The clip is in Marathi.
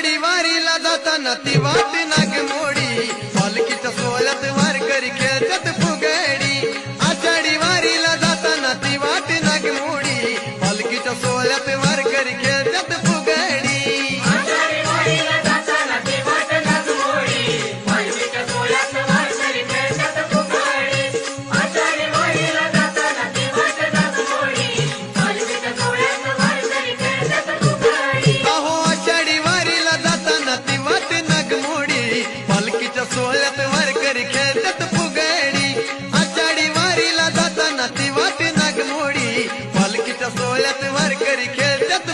आषाढी वारीला जाताना ती वाट नागमोडी पालखीच्या सोहळ्यात वारकरी खेळतात फुगडी आषाढी वारीला जाताना ती वाट नागमोडी पालखीच्या सोहळ्यात वारकरी खेळतात फुगडी आषाढी वारीला जाताना ती वाट नागमोडी पालखीच्या सोहळ्यात वारकरी खेळतात फुगडी आषाढी वारीला जाताना ती वाट नागमोडी पालखीच्या सोहळ्यात वारकरी खेळतात फुगडी अहो आषाढी वारीला जाताना ती वाट नागमोडी पालखीच्या सोहळ्यात वारकरी खेळतात फुगडी आषाढी वारीला जाताना ती वाट नागमोडी पालखीच्या सोहळ्यात वारकरी खेळतात